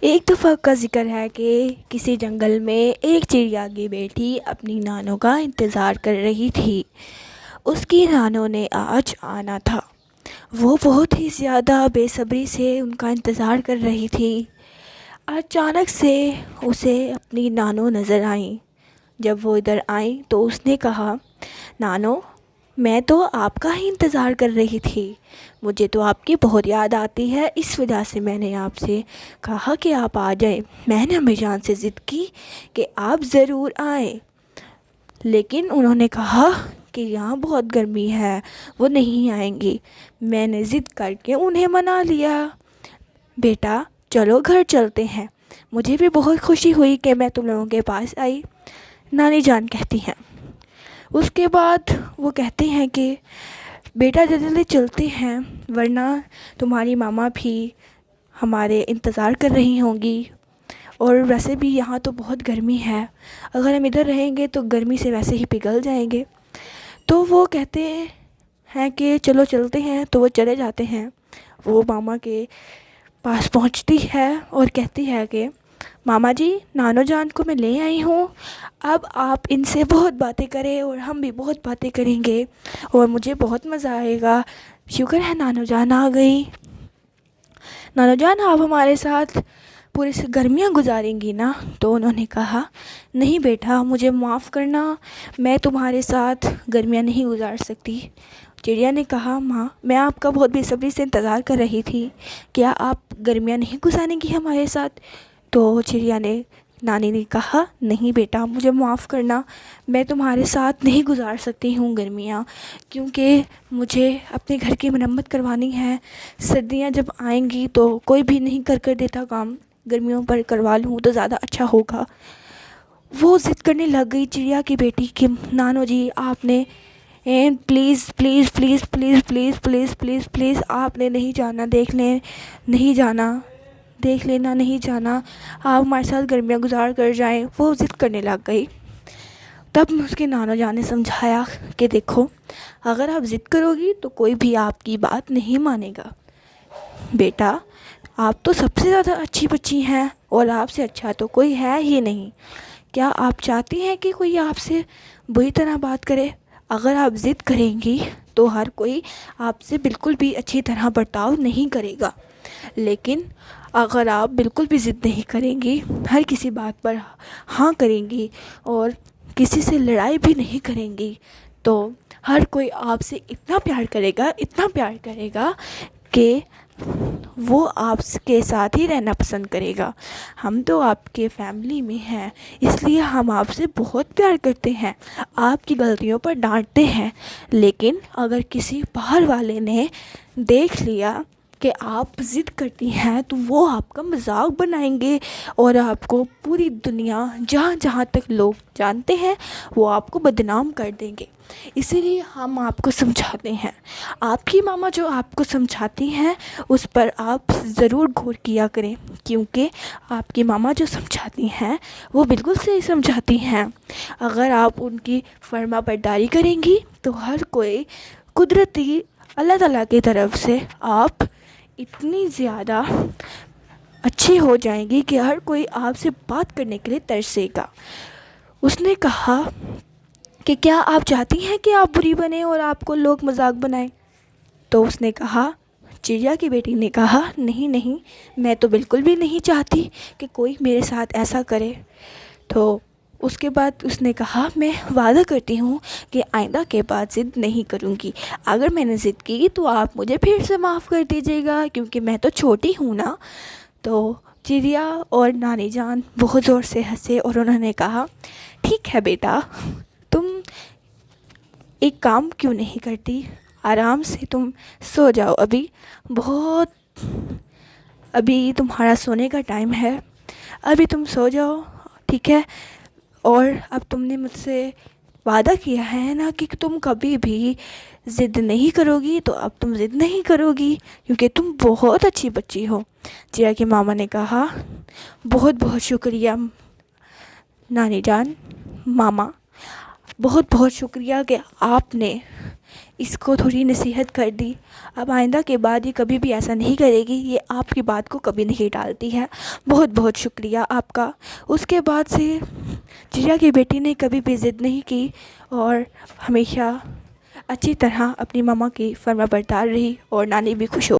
ایک دفعہ کا ذکر ہے کہ کسی جنگل میں ایک چڑیا کی بیٹی اپنی نانوں کا انتظار کر رہی تھی۔ اس کی نانوں نے آج آنا تھا۔ وہ بہت ہی زیادہ بے صبری سے ان کا انتظار کر رہی تھی۔ اچانک سے اسے اپنی نانوں نظر آئیں۔ جب وہ ادھر آئیں تو اس نے کہا، نانو، میں تو آپ کا ہی انتظار کر رہی تھی۔ مجھے تو آپ کی بہت یاد آتی ہے، اس وجہ سے میں نے آپ سے کہا کہ آپ آ جائیں۔ میں نے امی جان سے ضد کی کہ آپ ضرور آئیں، لیکن انہوں نے کہا کہ یہاں بہت گرمی ہے، وہ نہیں آئیں گی۔ میں نے ضد کر کے انہیں منا لیا۔ بیٹا چلو گھر چلتے ہیں، مجھے بھی بہت خوشی ہوئی کہ میں تم لوگوں کے پاس آئی، نانی جان کہتی ہیں۔ اس کے بعد وہ کہتے ہیں کہ بیٹا جلدی چلتے ہیں، ورنہ تمہاری ماما بھی ہمارے انتظار کر رہی ہوں گی، اور ویسے بھی یہاں تو بہت گرمی ہے، اگر ہم ادھر رہیں گے تو گرمی سے ویسے ہی پگھل جائیں گے۔ تو وہ کہتے ہیں کہ چلو چلتے ہیں، تو وہ چلے جاتے ہیں۔ وہ ماما کے پاس پہنچتی ہے اور کہتی ہے کہ ماما جی، نانو جان کو میں لے آئی ہوں، اب آپ ان سے بہت باتیں کریں اور ہم بھی بہت باتیں کریں گے اور مجھے بہت مزہ آئے گا۔ شکر ہے نانو جان آ گئی۔ نانو جان، آپ ہمارے ساتھ پوری گرمیاں گزاریں گی نا؟ تو انہوں نے کہا، نہیں بیٹا، مجھے معاف کرنا، میں تمہارے ساتھ گرمیاں نہیں گزار سکتی۔ چڑیا نے کہا، ماں، میں آپ کا بہت بے صبری سے انتظار کر رہی تھی، کیا آپ گرمیاں نہیں گزاریں گی ہمارے ساتھ؟ تو چڑیا نے، نانی نے کہا، نہیں بیٹا، مجھے معاف کرنا، میں تمہارے ساتھ نہیں گزار سکتی ہوں گرمیاں، کیونکہ مجھے اپنے گھر کی مرمت کروانی ہے۔ سردیاں جب آئیں گی تو کوئی بھی نہیں کر دیتا کام، گرمیوں پر کروا لوں تو زیادہ اچھا ہوگا۔ وہ ضد کرنے لگ گئی چڑیا کی بیٹی کہ نانو جی، آپ نے please please please please please please please please آپ نے نہیں جانا، دیکھ لینا نہیں جانا، آپ ہمارے ساتھ گرمیاں گزار کر جائیں۔ وہ ضد کرنے لگ گئی۔ تب اس کے نانا جان نے سمجھایا کہ دیکھو، اگر آپ ضد کرو گی تو کوئی بھی آپ کی بات نہیں مانے گا۔ بیٹا، آپ تو سب سے زیادہ اچھی بچی ہیں اور آپ سے اچھا تو کوئی ہے ہی نہیں۔ کیا آپ چاہتی ہیں کہ کوئی آپ سے بری طرح بات کرے؟ اگر آپ ضد کریں گی تو ہر کوئی آپ سے بالکل بھی اچھی طرح برتاؤ نہیں کرے گا، لیکن اگر آپ بالکل بھی ضد نہیں کریں گی، ہر کسی بات پر ہاں کریں گی اور کسی سے لڑائی بھی نہیں کریں گی، تو ہر کوئی آپ سے اتنا پیار کرے گا کہ وہ آپ کے ساتھ ہی رہنا پسند کرے گا۔ ہم تو آپ کے فیملی میں ہیں، اس لیے ہم آپ سے بہت پیار کرتے ہیں، آپ کی غلطیوں پر ڈانٹتے ہیں، لیکن اگر کسی باہر والے نے دیکھ لیا کہ آپ ضد کرتی ہیں تو وہ آپ کا مذاق بنائیں گے اور آپ کو پوری دنیا، جہاں جہاں تک لوگ جانتے ہیں، وہ آپ کو بدنام کر دیں گے۔ اسی لیے ہم آپ کو سمجھاتے ہیں، آپ کی ماما جو آپ کو سمجھاتی ہیں اس پر آپ ضرور غور کیا کریں، کیونکہ آپ کی ماما جو سمجھاتی ہیں وہ بالکل صحیح سمجھاتی ہیں۔ اگر آپ ان کی فرما برداری کریں گی تو ہر کوئی قدرتی اللہ تعالیٰ کی طرف سے آپ اتنی زیادہ اچھی ہو جائیں گی کہ ہر کوئی آپ سے بات کرنے کے لیے ترسے گا۔ اس نے کہا کہ کیا آپ چاہتی ہیں کہ آپ بری بنیں اور آپ کو لوگ مذاق بنائیں؟ تو اس نے کہا، چڑیا کی بیٹی نے کہا، نہیں نہیں، میں تو بالکل بھی نہیں چاہتی کہ کوئی میرے ساتھ ایسا کرے۔ تو اس کے بعد اس نے کہا، میں وعدہ کرتی ہوں کہ آئندہ کے بعد ضد نہیں کروں گی، اگر میں نے ضد کی تو آپ مجھے پھر سے معاف کر دیجیے گا، کیونکہ میں تو چھوٹی ہوں نا۔ تو چڑیا اور نانی جان بہت زور سے ہنسے اور انہوں نے کہا، ٹھیک ہے بیٹا، تم ایک کام کیوں نہیں کرتی، آرام سے تم سو جاؤ، ابھی تمہارا سونے کا ٹائم ہے، ابھی تم سو جاؤ، ٹھیک ہے؟ اور اب تم نے مجھ سے وعدہ کیا ہے نا کہ تم کبھی بھی ضد نہیں کرو گی، تو اب تم ضد نہیں کرو گی، کیونکہ تم بہت اچھی بچی ہو۔ چڑیا کی ماما نے کہا، بہت بہت شکریہ نانی جان، ماما، بہت بہت شکریہ کہ آپ نے اس کو تھوڑی نصیحت کر دی. اب آئندہ کے بعد یہ کبھی بھی ایسا نہیں کرے گی. یہ آپ کی بات کو کبھی نہیں ٹالتی ہے. بہت بہت شکریہ آپ کا. اس کے بعد سے چڑیا کی بیٹی نے کبھی بھی ضد نہیں کی اور ہمیشہ اچھی طرح اپنی ماما کی فرما بردار رہی اور نانی بھی خوش ہو